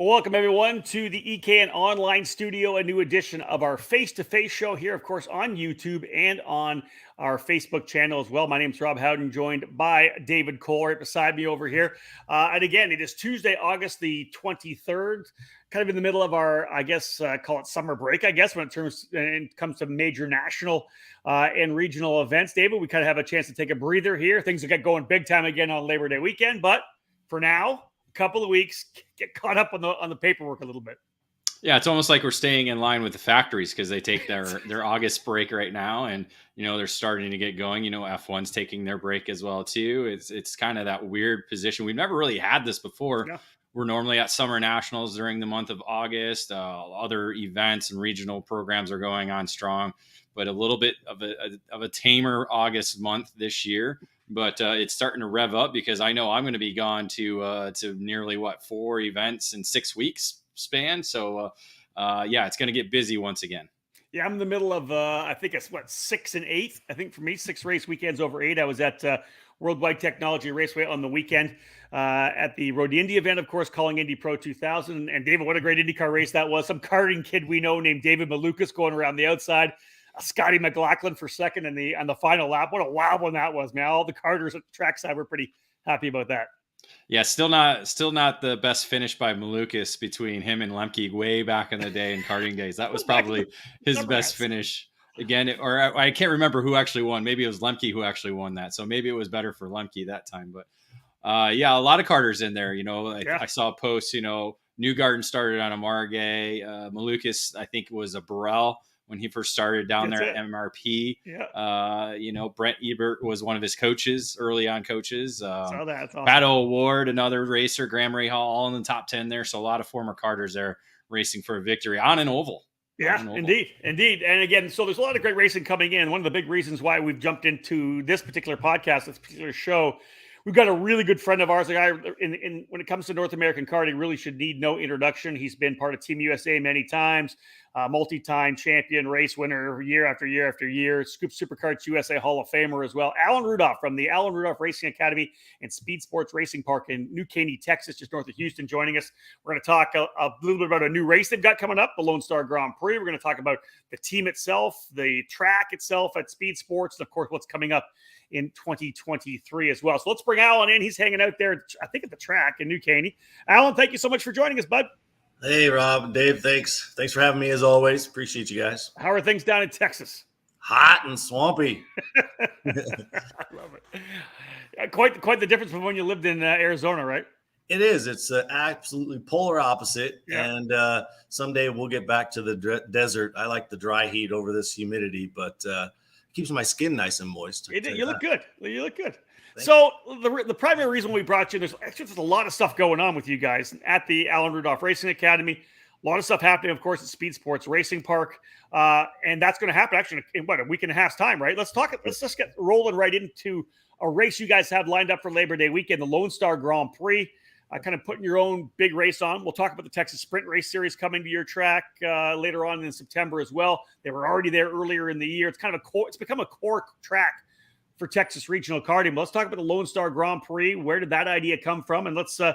Well, welcome everyone to the eKarting online studio, a new edition of our face-to-face show here, of course, on YouTube and on our Facebook channel as well. My name is Rob Howden, joined by David Cole right beside me over here. And again, it is Tuesday, August the 23rd, kind of in the middle of our, I guess, call it summer break, I guess, when it comes to major national and regional events. David, we kind of have a chance to take a breather here. Things will get going big time again on Labor Day weekend, but for now, couple of weeks, get caught up on the paperwork a little bit. Yeah, it's almost like we're staying in line with the factories because they take their August break right now, and they're starting to get going. F1's taking their break as well too. It's kind of that weird position. We've never really had this before. Yeah. We're normally at summer nationals during the month of August. Other events and regional programs are going on strong, but a little bit of a tamer August month this year. But it's starting to rev up because I know I'm going to be gone to nearly 4 events in 6 weeks span. So yeah, it's going to get busy once again. Yeah, I'm in the middle of I think it's 6 and 8. I think for me, 6 race weekends over 8. I was at Worldwide Technology Raceway on the weekend at the Road Indy event, of course, calling Indy Pro 2000. And David, what a great IndyCar race that was! Some karting kid we know named David Malukas going around the outside. Scotty McLaughlin for second on the final lap. What a wild one that was, man. All the karters at the trackside were pretty happy about that. Yeah, still not the best finish by Malukas between him and Lemke way back in the day in karting days. That was probably his best finish. Again, or I can't remember who actually won. Maybe it was Lemke who actually won that. So maybe it was better for Lemke that time. But yeah, a lot of karters in there. I saw a post, Newgarden started on a Margay. Malukas, I think, was a Burrell when he first started down there at MRP. Yeah. Brent Ebert was one of his coaches, early on coaches. Saw that. That's awesome. Pato Award, another racer, Graham Ray Hall, all in the top 10 there. So a lot of former karters there racing for a victory on an oval. Yeah, indeed. And again, so there's a lot of great racing coming in. One of the big reasons why we've jumped into this particular podcast, this particular show, we've got a really good friend of ours, a guy when it comes to North American karting, really should need no introduction. He's been part of Team USA many times, multi-time champion, race winner year after year after year, Scoop Superkarts USA Hall of Famer as well. Alan Rudolph from the Alan Rudolph Racing Academy and Speedsportz Racing Park in New Caney, Texas, just north of Houston, joining us. We're going to talk a little bit about a new race they've got coming up, the Lone Star Grand Prix. We're going to talk about the team itself, the track itself at Speedsportz, and of course, what's coming up in 2023 as well. So let's bring Alan in. He's hanging out there, I think, at the track in New Caney. Alan, thank you so much for joining us, bud. Hey, Rob and Dave, thanks. Thanks for having me as always. Appreciate you guys. How are things down in Texas? Hot and swampy. I love it. Yeah, quite the difference from when you lived in Arizona, right? It is. It's absolutely polar opposite. Yeah. And someday we'll get back to the desert. I like the dry heat over this humidity, but keeps my skin nice and moist. You look good. You look good. So the primary reason we brought you, there's a lot of stuff going on with you guys at the Alan Rudolph Racing Academy. A lot of stuff happening, of course, at Speedsportz Racing Park. And that's going to happen actually in a week and a half's time, right? Let's just get rolling right into a race you guys have lined up for Labor Day weekend, the Lone Star Grand Prix. Kind of putting your own big race on. We'll talk about the Texas Sprint Race Series coming to your track later on in September as well. They were already there earlier in the year. It's kind of it's become a core track for Texas regional karting. But let's talk about the Lone Star Grand Prix. Where did that idea come from? And let's, I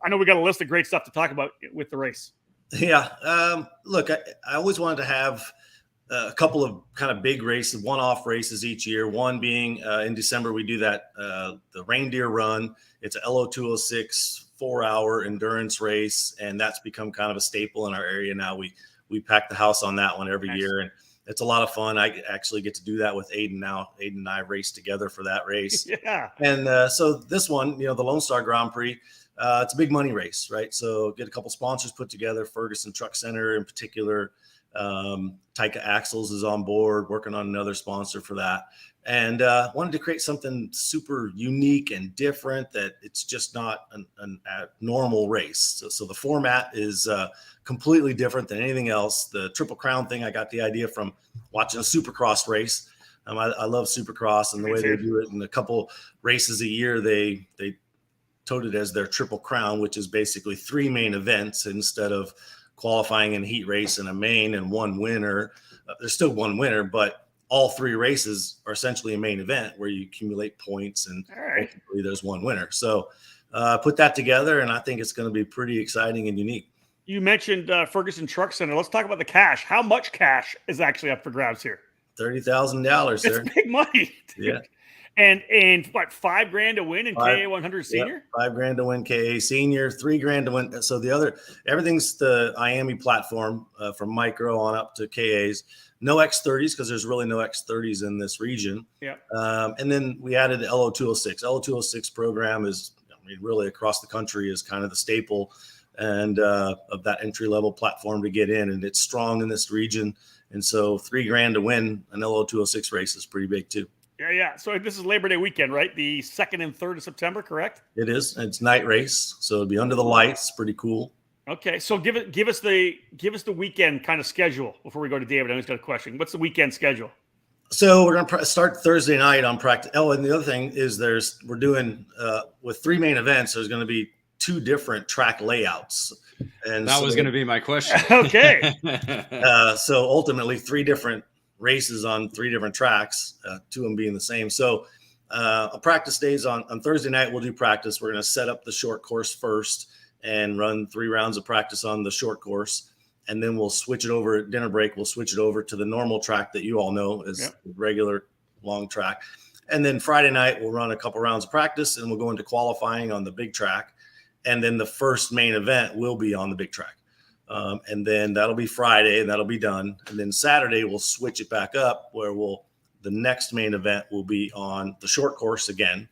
know we got a list of great stuff to talk about with the race. Yeah. Look, I always wanted to have a couple of kind of big races, one-off races each year. One being in December, we do that, the Reindeer Run. It's a LO206 4-hour endurance race, and that's become kind of a staple in our area now. We pack the house on that one every year, and it's a lot of fun. I actually get to do that with Aiden now. Aiden and I race together for that race. Yeah. And so this one, the Lone Star Grand Prix, it's a big money race, right? So get a couple sponsors put together. Ferguson Truck Center in particular. Taika Axles is on board, working on another sponsor for that. And wanted to create something super unique and different, that it's just not a normal race. So the format is completely different than anything else. The Triple Crown thing, I got the idea from watching a Supercross race. I love Supercross, and the way they do it. In a couple races a year, they tote it as their Triple Crown, which is basically 3 main events instead of qualifying in a heat race and a main and one winner. There's still one winner, but all 3 races are essentially a main event where you accumulate points, and ultimately there's one winner. So put that together, and I think it's going to be pretty exciting and unique. You mentioned Ferguson Truck Center. Let's talk about the cash. How much cash is actually up for grabs here? $30,000, sir. It's big money. Dude. Yeah. And what, $5,000 to win in KA 100 senior? Yep, $5,000 to win KA senior, $3,000 to win. So everything's the IAME platform from micro on up to KAs. No X30s because there's really no X30s in this region. Yeah. And then we added the LO206. LO206 program is, really across the country is kind of the staple and of that entry level platform to get in, and it's strong in this region. And so $3,000 to win an LO206 race is pretty big too. Yeah. So this is Labor Day weekend, right? The 2nd and 3rd of September, correct? It is. It's night race, so it'll be under the lights. Pretty cool. Okay, so give us the weekend kind of schedule before we go to David. I just got a question. What's the weekend schedule? So we're gonna start Thursday night on practice. Oh, and the other thing is we're doing with 3 main events. There's going to be 2 different track layouts, and that was going to be my question. Okay. So ultimately 3 different races on 3 different tracks, 2 of them being the same. So a practice days on Thursday night, we'll do practice. We're going to set up the short course first and run 3 rounds of practice on the short course. And then we'll switch it over at dinner break. We'll switch it over to the normal track that you all know is regular long track. And then Friday night, we'll run a couple rounds of practice and we'll go into qualifying on the big track. And then the first main event will be on the big track. And then that'll be Friday and that'll be done. And then Saturday, we'll switch it back up where the next main event will be on the short course again.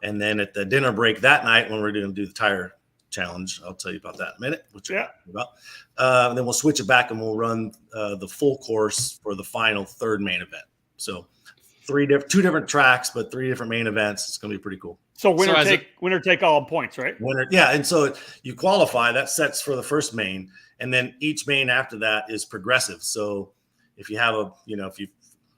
And then at the dinner break that night, when we're going to do the tire challenge, I'll tell you about that in a minute. Then we'll switch it back and we'll run the full course for the final 3rd main event. So 2 different tracks, but 3 different main events. It's going to be pretty cool. So winner take all points, right? Winner, yeah. And so you qualify. That sets for the first main, and then each main after that is progressive. So if you have if you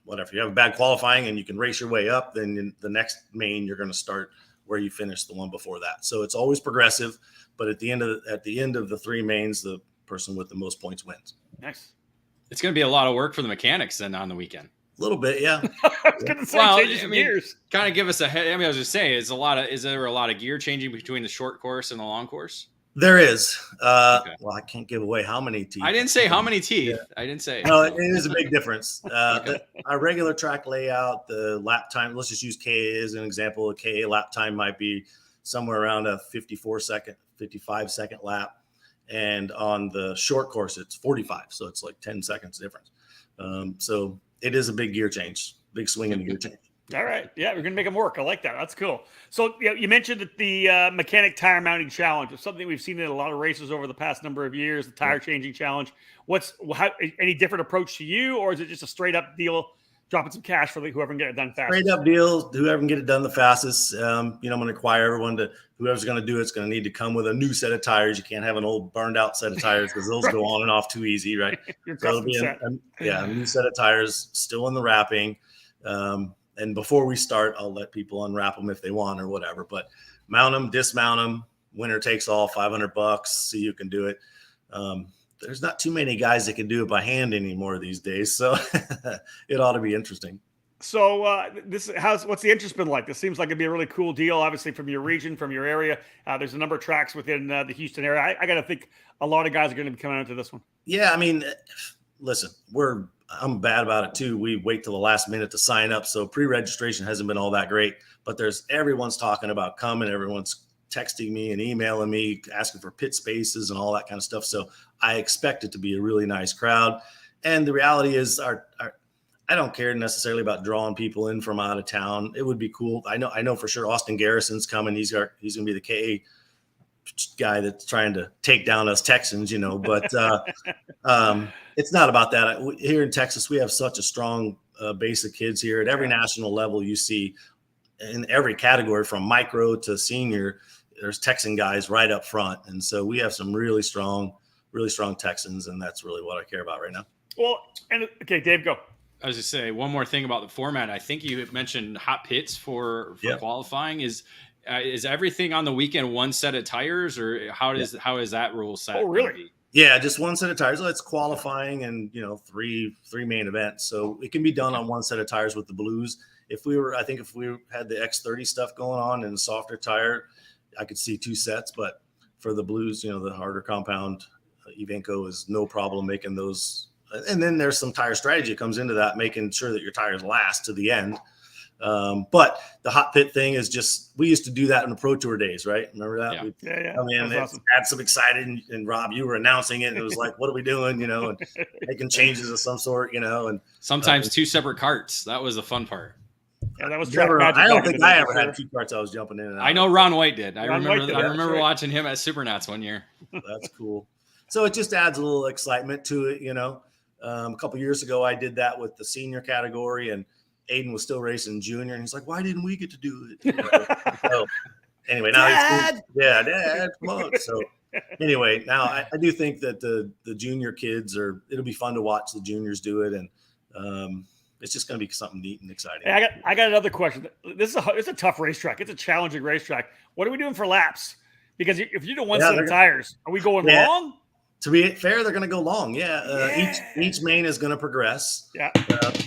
have a bad qualifying and you can race your way up, then in the next main you're going to start where you finished the one before that. So it's always progressive. But at the end of the 3 mains, the person with the most points wins. Nice. It's going to be a lot of work for the mechanics then on the weekend. A little bit, yeah. I was going to say, gears. Kind of give us I was just saying, is there a lot of gear changing between the short course and the long course? There is. Okay. Well, I can't give away how many teeth. I didn't say how many teeth. Yeah. I didn't say. No, it is a big difference. Our regular track layout, the lap time, let's just use KA as an example. A KA lap time might be somewhere around a 55-second lap. And on the short course, it's 45. So it's like 10 seconds difference. So it is a big gear change, big swing in the gear change. All right. Yeah, we're going to make them work. I like that. That's cool. So you mentioned that the mechanic tire mounting challenge is something we've seen in a lot of races over the past number of years, the tire changing challenge. Any different approach to you, or is it just a straight up deal, dropping some cash for whoever can get it done fastest? Straight up deal, whoever can get it done the fastest. I'm going to require everyone whoever's going to do it's going to need to come with a new set of tires. You can't have an old burned out set of tires because those go on and off too easy, right? So it'll be a new set of tires still in the wrapping. And before we start, I'll let people unwrap them if they want or whatever. But mount them, dismount them. Winner takes all. $500. See who can do it. There's not too many guys that can do it by hand anymore these days, so it ought to be interesting. So what's the interest been like? This seems like it'd be a really cool deal. Obviously, from your region, from your area, there's a number of tracks within the Houston area. I got to think a lot of guys are going to be coming out to this one. Yeah, I mean, listen, I'm bad about it too. We wait till the last minute to sign up, so pre-registration hasn't been all that great. But everyone's talking about coming. Everyone's texting me and emailing me, asking for pit spaces and all that kind of stuff. So I expect it to be a really nice crowd. And the reality is, I don't care necessarily about drawing people in from out of town. It would be cool. I know for sure Austin Garrison's coming. He's going to be the KA guy that's trying to take down us Texans, but it's not about that. Here in Texas, we have such a strong base of kids here at every national level. You see in every category from micro to senior, there's Texan guys right up front. And so we have some really strong Texans. And that's really what I care about right now. Well, okay, Dave, go. I was just say one more thing about the format. I think you mentioned hot pits for qualifying. Is everything on the weekend one set of tires, or how is that rule set? Oh, really? Yeah, just one set of tires. It's qualifying and three main events, so it can be done on one set of tires with the blues. If we had the X30 stuff going on and a softer tire, I could see 2 sets. But for the blues, the harder compound Evenco is no problem making those. And then there's some tire strategy that comes into that, making sure that your tires last to the end. But the hot pit thing is just, we used to do that in the Pro Tour days, right? Remember that? Yeah. I mean, it awesome. had some excited, and Rob, you were announcing it, and it was like, what are we doing? You know, and making changes of some sort, you know, and sometimes 2 separate carts. That was the fun part. Yeah, that was I don't think I ever sure. had 2 carts I was jumping in and out. I know Ron White did. I Ron White remember. did, I that's remember right. watching him at Supernats one year. That's cool. So it just adds a little excitement to it, you know. A couple years ago, I did that with the senior category, and Aiden was still racing junior, and he's like, "Why didn't we get to do it?" You know? So anyway, now Dad! Dad, come on. So anyway, now I do think that the junior kids it'll be fun to watch the juniors do it, and it's just going to be something neat and exciting. Hey, I got another question. It's a tough racetrack. It's a challenging racetrack. What are we doing for laps? Because if you do one set of tires, are we going long? To be fair, they're going to go long. Each main is going to progress. Yeah.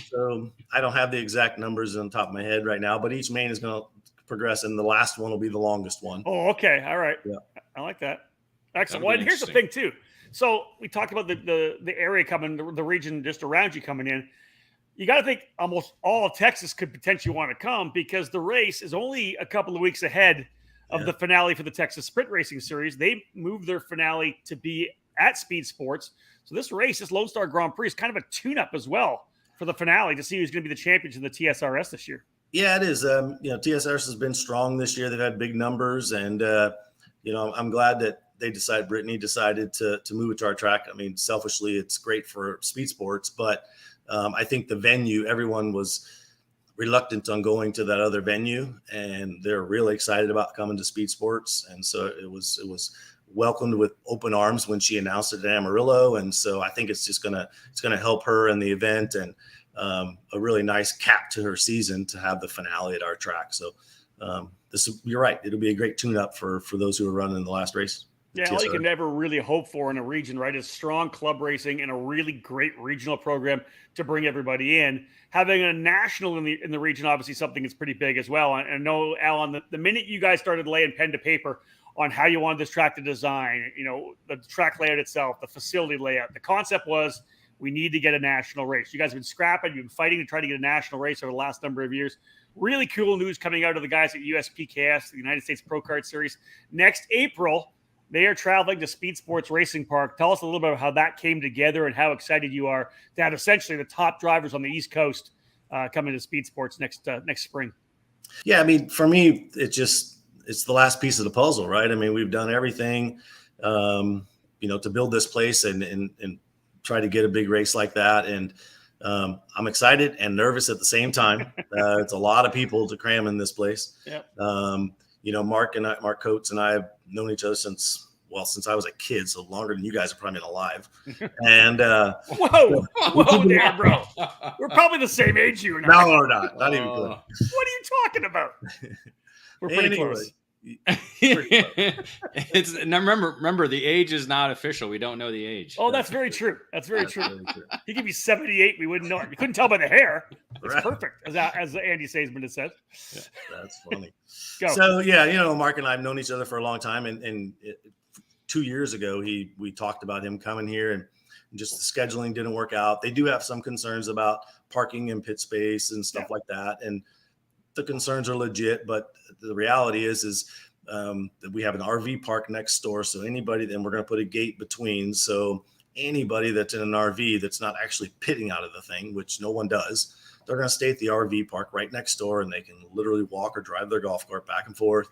So I don't have the exact numbers on top of my head right now, but each main is going to progress, and the last one will be the longest one. Oh, okay. All right. Yeah. I like that. Excellent. Well, and here's the thing too. So we talked about the area coming, the region just around you coming in. You got to think almost all of Texas could potentially want to come, because the race is only a couple of weeks ahead of the finale for the Texas Sprint Racing Series. They moved their finale to be at Speedsportz. So this race, this Lone Star Grand Prix, is kind of a tune-up as well for the finale to see who's going to be the champions in the TSRS this year. Yeah, it is. TSRS has been strong this year. They've had big numbers, and I'm glad that Brittany decided to move it to our track. I mean, selfishly, it's great for Speedsportz, but I think the venue, everyone was reluctant on going to that other venue, and they're really excited about coming to Speedsportz. And so it was welcomed with open arms when she announced it at Amarillo. And so I think it's just going to help her in the event, and a really nice cap to her season to have the finale at our track. So you're right. It'll be a great tune-up for those who are running the last race. Yeah, all you can ever really hope for in a region, right, is strong club racing and a really great regional program to bring everybody in. Having a national in the region, obviously something that's pretty big as well. And I know, Alan, the minute you guys started laying pen to paper on how you wanted this track to design, the track layout itself, the facility layout, the concept was we need to get a national race. You guys have been scrapping, you've been fighting to try to get a national race over the last number of years. Really cool news coming out of the guys at USPKS, the United States Pro Kart Series. Next April, they are traveling to Speedsportz Racing Park. Tell us a little bit about how that came together and how excited you are to have essentially the top drivers on the East Coast coming to Speedsportz next spring. Yeah, I mean, for me, it's the last piece of the puzzle, right? I mean, we've done everything, to build this place and try to get a big race like that. And I'm excited and nervous at the same time. It's a lot of people to cram in this place. Yep. Mark Coates and I have known each other since I was a kid, so longer than you guys have probably been alive. And whoa there, bro. We're probably the same age, you and I. No, we're not. Not even close. What are you talking about? We're pretty close. It's now remember the age is not official. We don't know the age. Oh, that's very true. That's very true. He could be 78. We wouldn't know it. You couldn't tell by the hair. It's perfect, as Andy Saisman has said. Yeah, that's funny. Go. So Mark and I have known each other for a long time, and 2 years ago we talked about him coming here, and just the scheduling didn't work out. They do have some concerns about parking and pit space and stuff like that, and the concerns are legit, but the reality is that we have an RV park next door. So then we're going to put a gate between. So anybody that's in an RV that's not actually pitting out of the thing, which no one does, they're going to stay at the RV park right next door, and they can literally walk or drive their golf cart back and forth.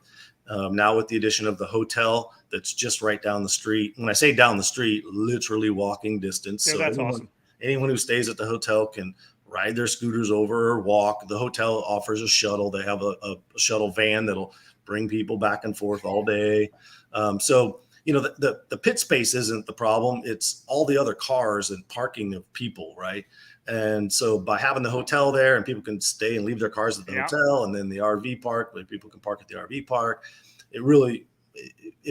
Now with the addition of the hotel that's just right down the street. When I say down the street, literally walking distance. Yeah, so that's awesome. Anyone who stays at the hotel can ride their scooters over or walk. The hotel offers a shuttle. They have a shuttle van that'll bring people back and forth all day. The pit space isn't the problem. It's all the other cars and parking of people, right? And so by having the hotel there, and people can stay and leave their cars at the hotel, and then the RV park, where people can park at the RV park, it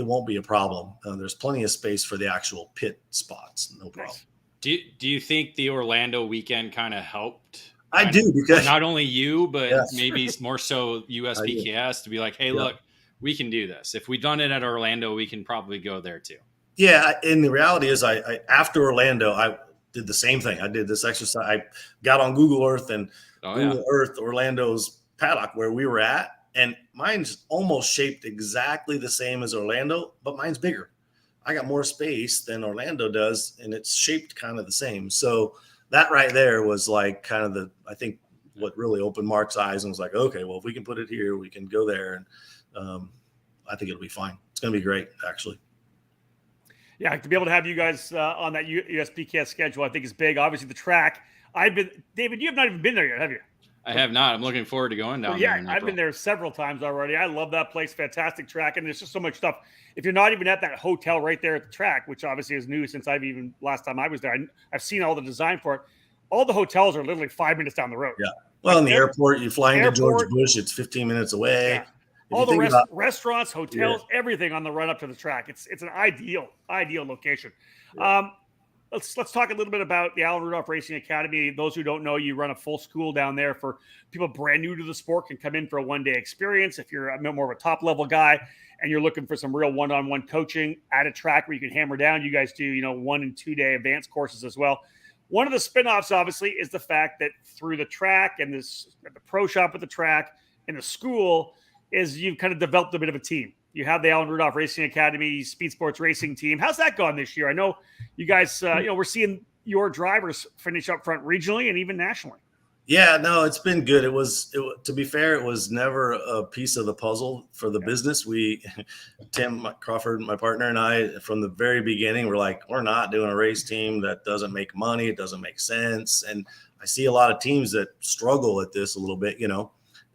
won't be a problem. There's plenty of space for the actual pit spots. No problem. Nice. Do you think the Orlando weekend kind of helped? I do, because not only you, but maybe more so USPKS to be like, hey, look, we can do this. If we've done it at Orlando, we can probably go there too. Yeah, and the reality is, I after Orlando, I did the same thing. I did this exercise. I got on Google Earth and Google Earth Orlando's paddock where we were at, and mine's almost shaped exactly the same as Orlando, but mine's bigger. I got more space than Orlando does, and it's shaped kind of the same. So that right there was like kind of I think what really opened Mark's eyes and was like, okay, well, if we can put it here, we can go there, and I think it'll be fine. It's going to be great, actually. Yeah, to be able to have you guys on that USPKS schedule, I think is big. Obviously, the track. David, you have not even been there yet, have you? I have not. I'm looking forward to going down there. Yeah, I've been there several times already. I love that place. Fantastic track. And there's just so much stuff. If you're not even at that hotel right there at the track, which obviously is new since last time I was there, I've seen all the design for it. All the hotels are literally 5 minutes down the road. Yeah. Well, in the airport, you fly into George Bush, it's 15 minutes away. Yeah. All the restaurants, hotels, everything on the run up to the track. It's an ideal location. Yeah. Let's talk a little bit about the Alan Rudolph Racing Academy. Those who don't know, you run a full school down there for people brand new to the sport, can come in for a one-day experience. If you're more of a top-level guy and you're looking for some real one-on-one coaching at a track where you can hammer down, you guys do 1 and 2 day advanced courses as well. One of the spinoffs, obviously, is the fact that through the track and the pro shop at the track and the school is you've kind of developed a bit of a team. You have the Alan Rudolph Racing Academy Speedsportz Racing team. How's that gone this year? I know you guys, we're seeing your drivers finish up front regionally and even nationally. Yeah, no, it's been good. To be fair, it was never a piece of the puzzle for the business. Tim Crawford, my partner, and I, from the very beginning, we're like, we're not doing a race team that doesn't make money. It doesn't make sense. And I see a lot of teams that struggle at this a little bit,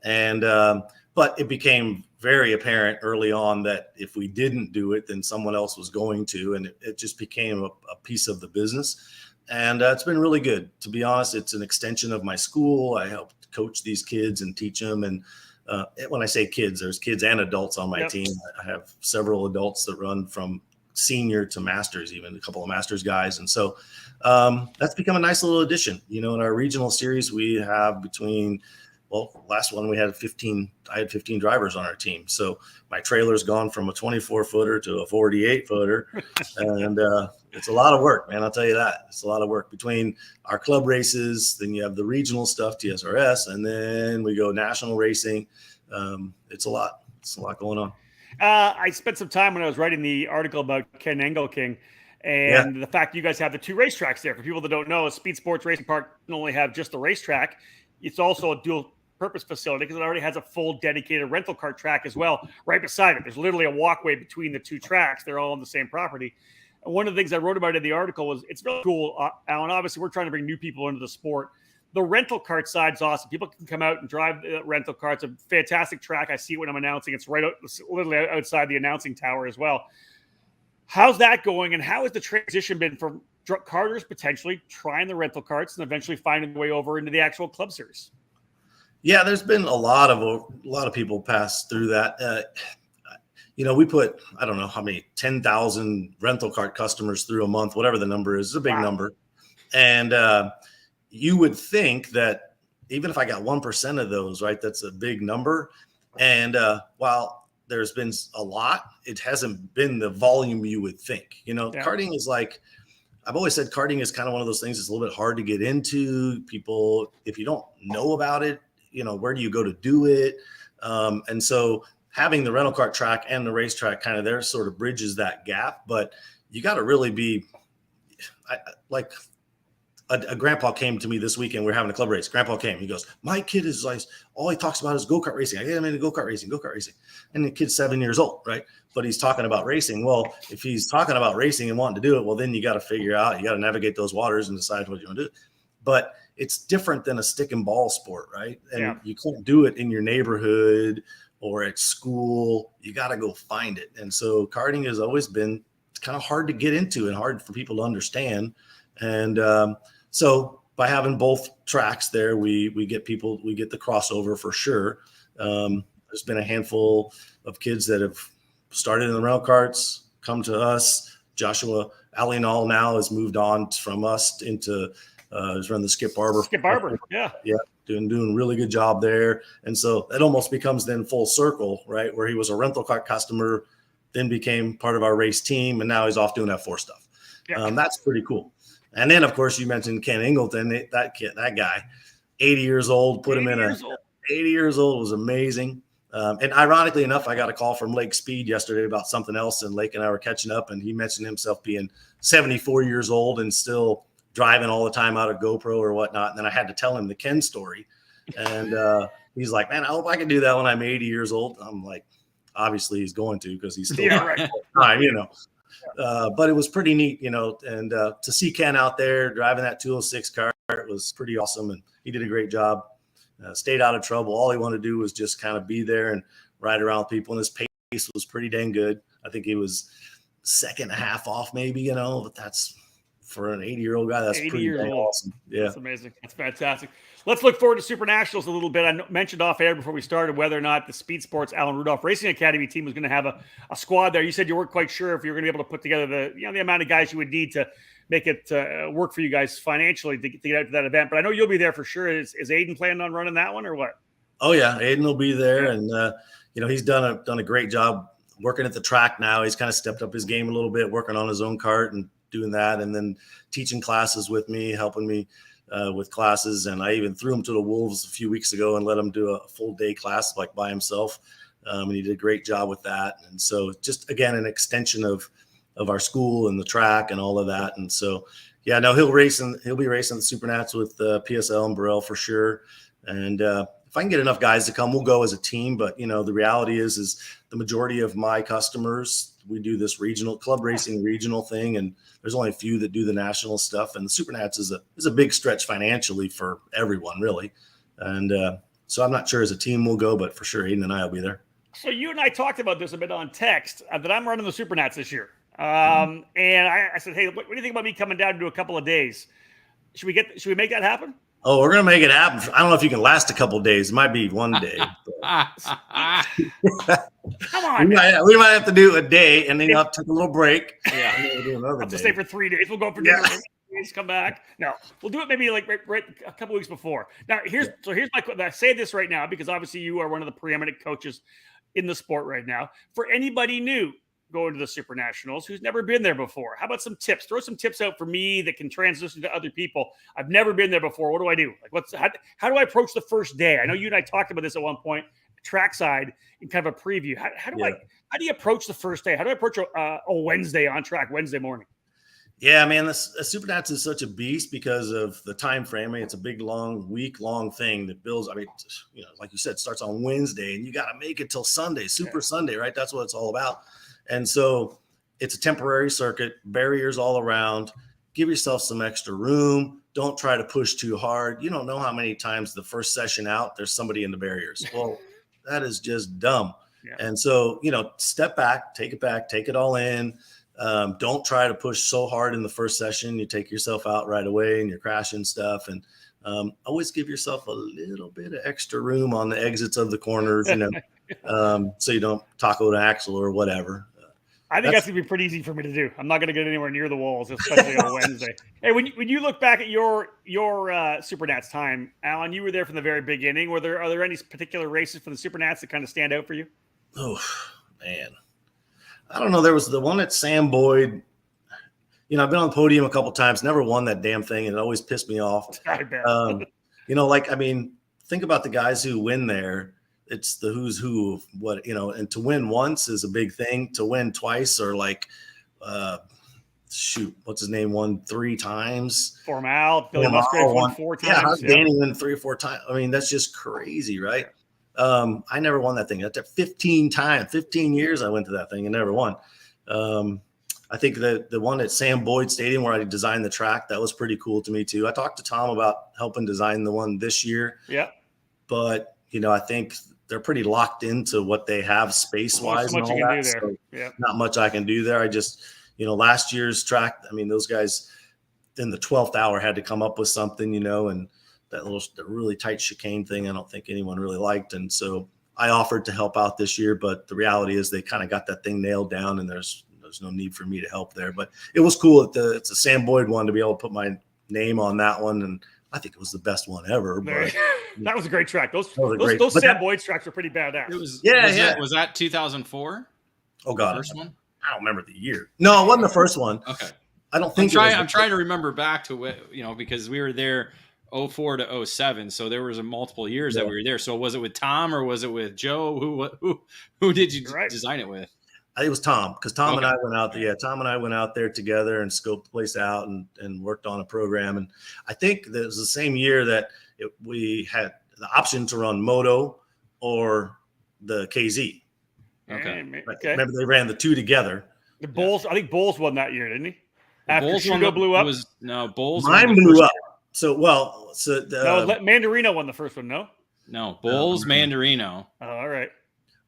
and, but it became very apparent early on that if we didn't do it, then someone else was going to, and it just became a piece of the business. And it's been really good. To be honest, it's an extension of my school. I help coach these kids and teach them. And when I say kids, there's kids and adults on my team. I have several adults that run from senior to masters, even a couple of masters guys. And so that's become a nice little addition. In our regional series, we have last one we had 15. I had 15 drivers on our team. So my trailer's gone from a 24-footer to a 48-footer, and it's a lot of work, man. I'll tell you that. It's a lot of work between our club races. Then you have the regional stuff, TSRS, and then we go national racing. It's a lot. It's a lot going on. I spent some time when I was writing the article about Ken Engleton and the fact you guys have the 2 racetracks there. For people that don't know, Speedsportz Racing Park doesn't only have just the racetrack. It's also a dual purpose facility because it already has a full dedicated rental car track as well right beside it. There's literally a walkway between the 2 tracks. They're all on the same property. And one of the things I wrote about in the article was it's really cool, Alan. Obviously, we're trying to bring new people into the sport. The rental kart side's awesome. People can come out and drive rental karts. A fantastic track. I see it when I'm announcing. It's literally outside the announcing tower as well. How's that going? And how has the transition been for karters potentially trying the rental karts and eventually finding their way over into the actual club series? Yeah, there's been a lot of people pass through that. We put, I don't know how many, 10,000 rental kart customers through a month, whatever the number is. It's a big number. And you would think that even if I got 1% of those, right, that's a big number. And while there's been a lot, it hasn't been the volume you would think. Karting is like, I've always said karting is kind of one of those things that's a little bit hard to get into. People, if you don't know about it, where do you go to do it? And so having the rental kart track and the racetrack kind of there sort of bridges that gap. But you got to really be like a grandpa came to me this weekend. We're having a club race. Grandpa came. He goes, my kid is like, all he talks about is go-kart racing. I get him into go-kart racing. And the kid's 7 years old, right? But he's talking about racing. Well, if he's talking about racing and wanting to do it, well, then you got to figure out, you got to navigate those waters and decide what you want to do. But it's different than a stick and ball sport, right? And you can't do it in your neighborhood or at school. You got to go find it. And so karting has always been kind of hard to get into and hard for people to understand. And so by having both tracks there, we get the crossover for sure. There's been a handful of kids that have started in the rental karts, come to us. Joshua Alinall now has moved on from us into he's running the Skip Barber. Yeah, doing a really good job there. And so that almost becomes then full circle, right? Where he was a rental car customer, then became part of our race team, and now he's off doing F4 stuff. Yeah. That's pretty cool. And then, of course, you mentioned Ken Engleton. That guy, 80 years old, 80 years old was amazing. And ironically enough, I got a call from Lake Speed yesterday about something else, and Lake and I were catching up, and he mentioned himself being 74 years old and still driving all the time out of GoPro or whatnot. And then I had to tell him the Ken story. And he's like, man, I hope I can do that when I'm 80 years old. I'm like, obviously he's going to, because he's still time, you know. But it was pretty neat, you know, and to see Ken out there driving that 206 car, it was pretty awesome. And he did a great job. Stayed out of trouble. All he wanted to do was just kind of be there and ride around with people. And his pace was pretty dang good. I think he was second and a half off, maybe, you know, but that's for an 80-year-old guy. That's pretty dang awesome. Yeah. That's amazing. That's fantastic. Let's look forward to Super Nationals a little bit. I mentioned off air before we started whether or not the Speedsportz Alan Rudolph Racing Academy team was going to have a squad there. You said you weren't quite sure if you were going to be able to put together the amount of guys you would need to make it work for you guys financially to get out to that event. But I know you'll be there for sure. Is Aiden planning on running that one or what? Oh yeah, Aiden will be there, and you know, he's done a great job working at the track now. He's kind of stepped up his game a little bit, working on his own kart and doing that, and then teaching classes with me, helping me with classes. And I even threw him to the wolves a few weeks ago and let him do a full day class like by himself, and he did a great job with that. And so just again an extension of our school and the track and all of that. And so, yeah, no, he'll be racing the Supernats with PSL and Burrell for sure. And if I can get enough guys to come, we'll go as a team. But, you know, the reality is the majority of my customers, we do this regional club racing regional thing. And there's only a few that do the national stuff. And the Supernats is a big stretch financially for everyone, really. And so I'm not sure as a team we'll go, but for sure Aiden and I will be there. So you and I talked about this a bit on text that I'm running the Supernats this year. And I said, hey, what do you think about me coming down to do a couple of days? Should we make that happen? Oh, we're going to make it happen. I don't know if you can last a couple of days. It might be one day. Come on. We might have to do a day and then I'll take a little break. Yeah. And then we'll do another day. Stay for 3 days. We'll go for dinner. Days, come back. No, we'll do it maybe like right a couple of weeks before. Now, here's my, I say this right now because obviously you are one of the preeminent coaches in the sport right now. For anybody new going to the Super Nationals who's never been there before, how about some tips? Throw some tips out for me that can transition to other people. I've never been there before. What do I do? Like, how do I approach the first day? I know you and I talked about this at one point, trackside, in kind of a preview. How do you approach the first day? How do I approach a Wednesday on track, Wednesday morning? Yeah, man, the Supernats is such a beast because of the time frame. I mean, it's a big, long, week-long thing that builds. I mean, you know, like you said, starts on Wednesday, and you got to make it till Sunday, Sunday, right? That's what it's all about. And so it's a temporary circuit, barriers all around. Give yourself some extra room. Don't try to push too hard. You don't know how many times the first session out, there's somebody in the barriers. Well, that is just dumb. Yeah. And so, you know, step back, take it all in. Don't try to push so hard in the first session. You take yourself out right away and you're crashing stuff. And always give yourself a little bit of extra room on the exits of the corners, you know, so you don't taco to axle or whatever. I think that's going to be pretty easy for me to do. I'm not going to get anywhere near the walls, especially on Wednesday. Hey, when you look back at your Supernats time, Alan, you were there from the very beginning. Are there any particular races for the Supernats that kind of stand out for you? Oh, man. I don't know. There was the one at Sam Boyd. You know, I've been on the podium a couple of times, never won that damn thing, and it always pissed me off. I bet. You know, like, I mean, think about the guys who win there. It's the who's who of what, you know, and to win once is a big thing. To win twice, or like, what's his name? Won 3 times. Billy Musgrave won 4 times. Yeah, how's Danny win 3 or 4 times? I mean, that's just crazy, right? I never won that thing. That's 15 years I went to that thing and never won. I think that the one at Sam Boyd Stadium where I designed the track, that was pretty cool to me too. I talked to Tom about helping design the one this year. Yeah. But, you know, I think they're pretty locked into what they have space-wise and all that. So not much I can do there. I just, you know, last year's track, I mean, those guys in the 12th hour had to come up with something, you know, and that really tight chicane thing, I don't think anyone really liked. And so I offered to help out this year, but the reality is they kind of got that thing nailed down and there's no need for me to help there. But it was cool it's a Sam Boyd one to be able to put my name on that one. And I think it was the best one ever. But that was a great track. Those Sam Boyd tracks are pretty badass. Was that 2004? Oh God, First one? I don't remember the year. No, it wasn't the first one. Okay. I don't think I'm trying to remember back to what, because we were there 04 to 07. So there was a multiple years that we were there. So was it with Tom or was it with Joe? Who did you design it with? I think it was Tom, because Tom and I went out there. Yeah, Tom and I went out there together and scoped the place out and worked on a program. And I think that it was the same year that we had the option to run Moto or the KZ. Okay. Remember they ran the two together. The Bulls, I think Bulls won that year, didn't he? After Shugo blew up? Bulls. Mine blew up. So Mandarino won the first one, no? No, Bulls, Mandarino. Oh, all right.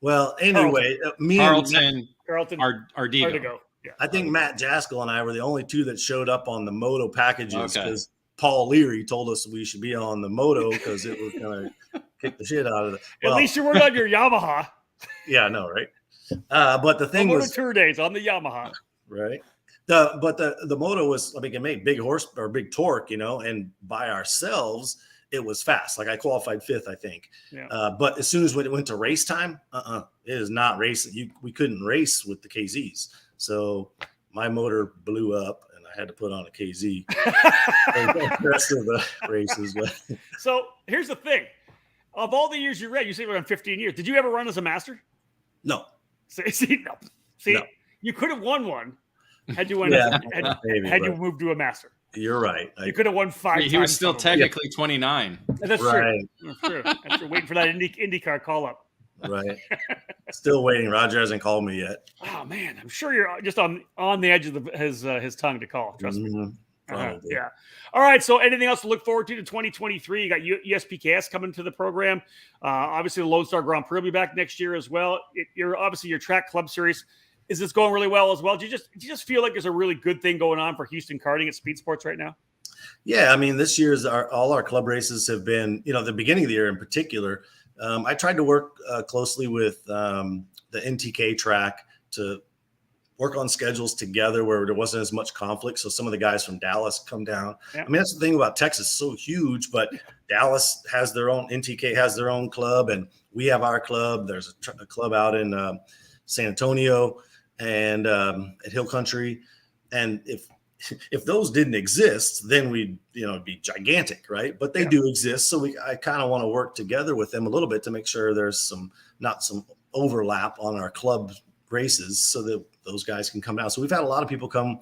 Well, anyway, Carlton, Ardigo. Yeah. I think Matt Jaskell and I were the only two that showed up on the Moto packages because Paul Leary told us we should be on the Moto because it was going to kick the shit out of it. At least you weren't on your Yamaha. Yeah, I know, right? But the thing was, Moto Tour days on the Yamaha, right? The Moto was, it made big horse or big torque, and by ourselves it was fast. Like I qualified 5th, I think. Yeah. But as soon as it went to race time, it is not racing. We couldn't race with the KZs. So my motor blew up and I had to put on a KZ the rest of the races. So here's the thing. Of all the years you ran, you say you ran 15 years. Did you ever run as a master? No. No. You could have won one had you won. You moved to a master. You're right. You could have won 5 times. He was still technically 29. That's right. True. That's true. After waiting for that IndyCar call up. Right. Still waiting. Roger hasn't called me yet. Oh man, I'm sure you're just on the edge of his tongue to call. Trust me. Yeah. All right. So anything else to look forward to 2023? You got USPKS coming to the program. Obviously, the Lone Star Grand Prix will be back next year as well. You're obviously your track club series. Is this going really well as well? Do you just feel like there's a really good thing going on for Houston karting at Speedsportz right now? Yeah, this year's all our club races have been, the beginning of the year in particular. I tried to work closely with the NTK track to work on schedules together where there wasn't as much conflict. So some of the guys from Dallas come down. Yeah. That's the thing about Texas, it's so huge, but Dallas has their own, NTK has their own club, and we have our club. There's a club out in San Antonio and at Hill Country. And if those didn't exist, then we'd, it'd be gigantic, right? But they do exist. So I kind of want to work together with them a little bit to make sure there's not some overlap on our club races so that those guys can come down. So we've had a lot of people come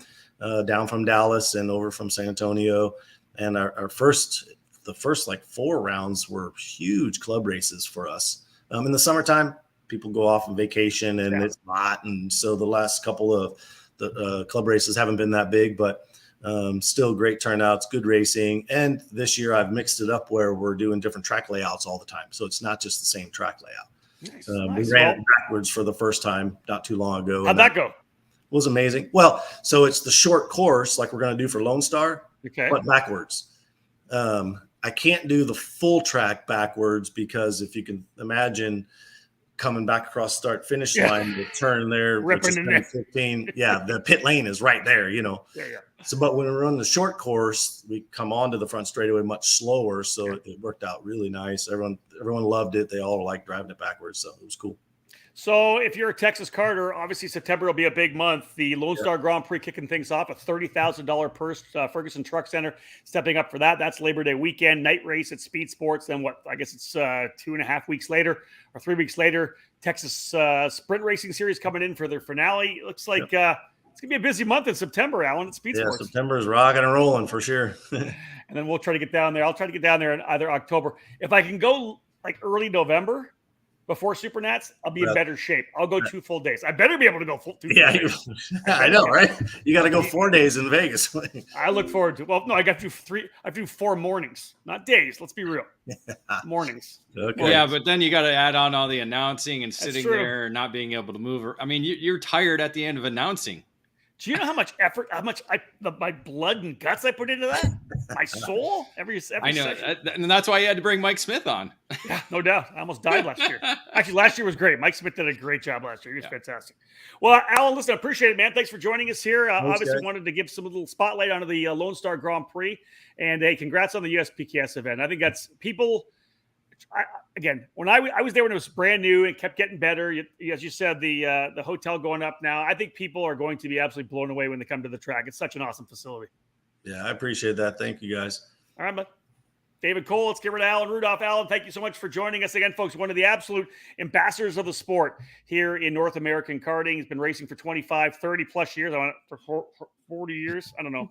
down from Dallas and over from San Antonio. And the first like 4 rounds were huge club races for us. In the summertime, people go off on vacation and it's hot. And so the last couple of the club races haven't been that big, but still great turnouts, good racing. And this year I've mixed it up where we're doing different track layouts all the time. So it's not just the same track layout. Nice. We ran it backwards for the first time not too long ago. How'd that go? It was amazing. Well, so it's the short course like we're going to do for Lone Star, but backwards. I can't do the full track backwards because if you can imagine coming back across start finish line, the turn there, ripping in there. 15. Yeah, the pit lane is right there, Yeah. So, but when we run the short course, we come onto the front straightaway much slower. So it worked out really nice. Everyone loved it. They all liked driving it backwards. So it was cool. So if you're a Texas karter, obviously September will be a big month. The Lone Star Grand Prix kicking things off, a $30,000 purse, Ferguson Truck Center stepping up for that. That's Labor Day weekend, night race at Speedsportz. Then I guess it's 2.5 weeks later or 3 weeks later, Texas Sprint Racing Series coming in for their finale. It looks like it's going to be a busy month in September, Alan, at Speedsportz. Yeah, September is rocking and rolling for sure. And then we'll try to get down there. I'll try to get down there in either October. If I can go like early November, before Supernats, I'll be in better shape. I'll go 2 full days. I better be able to go 2 days. I know, right? You got to go 4 days in Vegas. I look forward to it. Well, no, I got to do 3. I do 4 mornings, not days. Let's be real. Mornings. Okay. Yeah, but then you got to add on all the announcing and sitting there and not being able to move. You're tired at the end of announcing. Do you know how much effort, my blood and guts I put into that? My soul? Every I know. session. And that's why you had to bring Mike Smith on. Yeah, no doubt. I almost died last year. Actually, last year was great. Mike Smith did a great job last year. He was fantastic. Well, Alan, listen, I appreciate it, man. Thanks for joining us here. Obviously, wanted to give some little spotlight onto the Lone Star Grand Prix. And hey, congrats on the USPKS event. I think that's people again, when I was there when it was brand new and kept getting better, as you said, the hotel going up now, I think people are going to be absolutely blown away when they come to the track. It's such an awesome facility. Yeah, I appreciate that. Thank you, guys. All right, bud. David Cole, let's get rid of Alan Rudolph. Alan, thank you so much for joining us again, folks. One of the absolute ambassadors of the sport here in North American karting. He's been racing for 25, 30 plus years. I want it for 40 years. I don't know.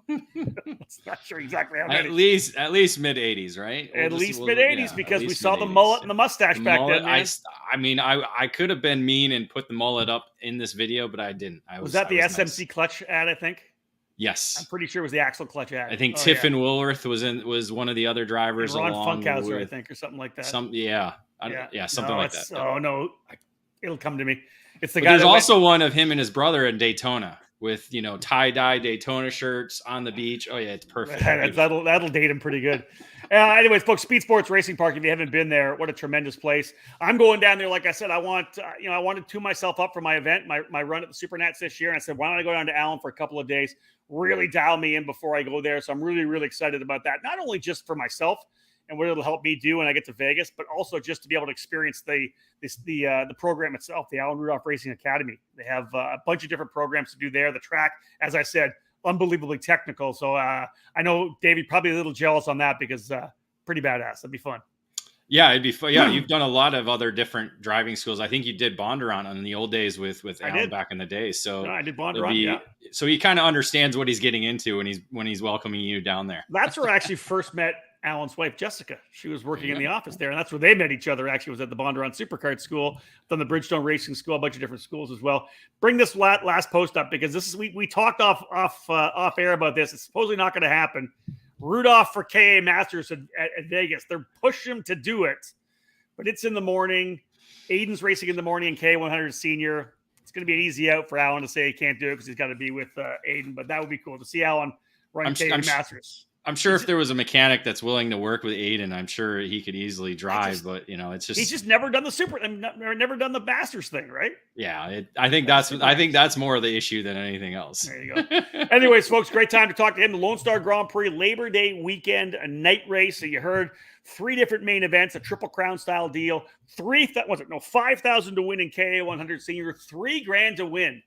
Not sure exactly how many. At least mid 80s, right? At least mid 80s, because we saw the mullet and the mustache back then. I mean, I could have been mean and put the mullet up in this video, but I didn't. Was that the SMC clutch ad, I think? Yes, I'm pretty sure it was the Axle Clutch ad. I think Tiffin Woolworth was one of the other drivers. And Ron along Funkhauser, with I think, or something like that. something like that. Oh no, it'll come to me. It's the but guy. There's also one of him and his brother in Daytona with tie-dye Daytona shirts on the beach. Oh yeah, it's perfect. That'll date him pretty good. Anyways, folks, Speedsportz Racing Park. If you haven't been there, what a tremendous place. I'm going down there. Like I said, I wanted to tune myself up for my event, my run at the Supernats this year. And I said, why don't I go down to Allen for a couple of days, really dial me in before I go there. So I'm really, really excited about that. Not only just for myself and what it'll help me do when I get to Vegas, but also just to be able to experience the program itself, the Alan Rudolph Racing Academy. They have a bunch of different programs to do there. The track, as I said, unbelievably technical. So I know David probably a little jealous on that because pretty badass. That'd be fun. Yeah, it'd be fun. Yeah, you've done a lot of other different driving schools. I think you did Bondurant in the old days with Alan back in the day. So no, I did Bondurant. Yeah. So he kind of understands what he's getting into when he's welcoming you down there. That's where I actually first met Alan's wife, Jessica. She was working in the office there, and that's where they met each other. Actually, was at the Bondurant Superkart School, done the Bridgestone Racing School, a bunch of different schools as well. Bring this last post up because this is we talked off air about this. It's supposedly not going to happen. Rudolph for KA Masters at Vegas. They're pushing him to do it, but it's in the morning. Aiden's racing in the morning in K100 Senior. It's going to be an easy out for Alan to say he can't do it because he's got to be with Aiden. But that would be cool to see Alan run KA Masters. I'm sure if there was a mechanic that's willing to work with Aiden, I'm sure he could easily drive. But it's just he's just never done the never done the Masters thing, right? Yeah, I think that's more of the issue than anything else. There you go. Anyways, folks, great time to talk to him. The Lone Star Grand Prix Labor Day weekend, a night race. So you heard 3 different main events, a Triple Crown style deal. 5,000 to win in KA 100 Senior, $3,000 to win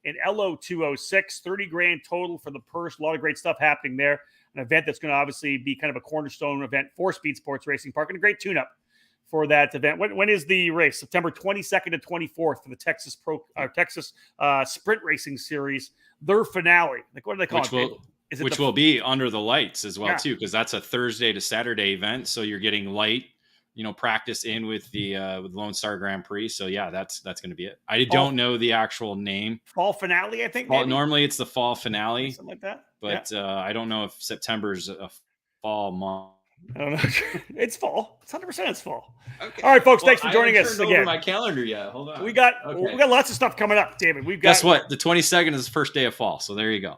in LO 206, $30,000 total for the purse. A lot of great stuff happening there. An event that's going to obviously be kind of a cornerstone event for Speedsportz Racing Park and a great tune-up for that event. When is the race? September 22nd to 24th for the Texas Sprint Racing Series, their finale. Like, what do they call it? Which will be under the lights as well, too, because that's a Thursday to Saturday event. So you're getting light, practice in with the Lone Star Grand Prix. So yeah, that's going to be it. I don't know the actual name. Fall finale, I think. Normally it's the fall finale, something like that. But I don't know if September's a fall month. I don't know. It's fall. It's 100%. It's fall. Okay. All right, folks. Thanks for joining us again. My calendar yet? Hold on. We got lots of stuff coming up, David. Guess what? The 22nd is the first day of fall. So there you go.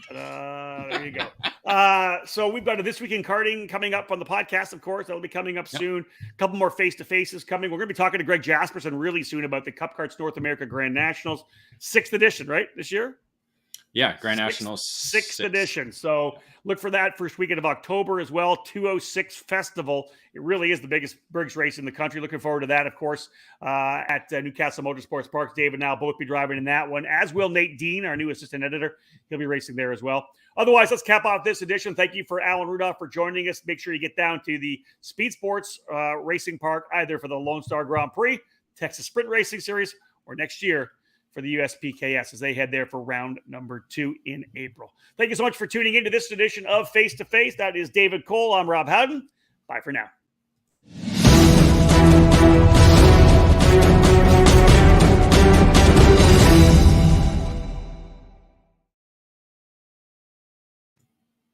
There you go. So we've got a This Week in Karting coming up on the podcast, of course. That'll be coming up soon. A couple more face-to-faces coming. We're going to be talking to Greg Jasperson really soon about the Cup Karts North America Grand Nationals, 6th edition, right? This year? Yeah, Grand Nationals. 6th edition. So look for that first weekend of October as well. 206 Festival. It really is the biggest Briggs race in the country. Looking forward to that, of course, at Newcastle Motorsports Park. Dave and I will both be driving in that one, as will Nate Dean, our new assistant editor. He'll be racing there as well. Otherwise, let's cap off this edition. Thank you for Alan Rudolph for joining us. Make sure you get down to the Speedsportz Racing Park, either for the Lone Star Grand Prix, Texas Sprint Racing Series, or next year for the USPKS as they head there for round number 2 in April. Thank you so much for tuning into this edition of Face to Face. That is David Cole. I'm Rob Howden. Bye for now.